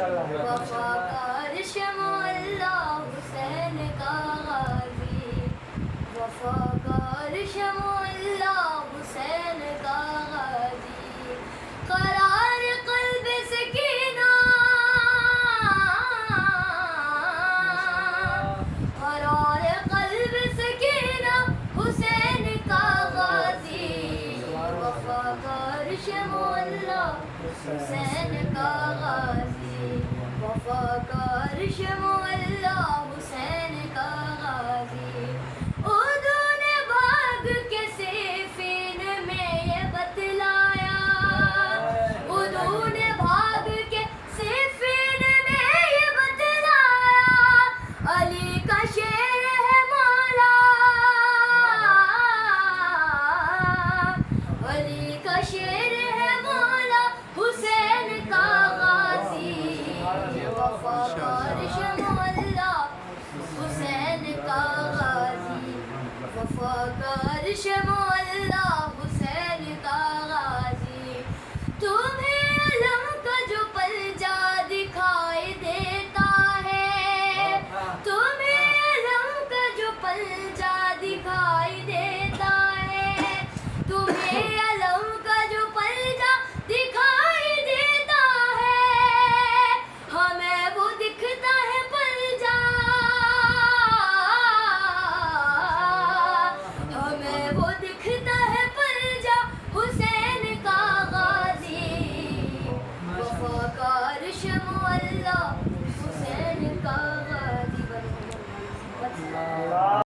وفاقار شمعاللہ حسین کا غازی وفاقار شمعاللہ حسین کا غازی قرار قلب سکینہ قرار قلب سکینہ حسین کا غازی وفاقار شمعاللہ حسین کا غازی وفاقار شمعاللہ حسین کا غازی اردو نے بھاگ کے صفین میں یہ بتلایا اردو نے بھاگ کے صفین میں یہ بتلایا علی کا شعر ہے مولا علی کا شعر ہے مولا حسین کا غازی وفاقار شمعاللہ حسین کا غازی وفاقار شمعاللہ حسین کا غازی تمہیں علم کا جو پلجا دکھائی دیتا ہے تمہیں علم کا جو پلجا دکھائی دیتا ہے تمہیں علم کا جو پلجا دکھائی دیتا ہے ہمیں وہ دکھتا ہے پلجا ہمیں وہ دکھتا ہے پلجا حسین کا غازی وفاقار شمعاللہ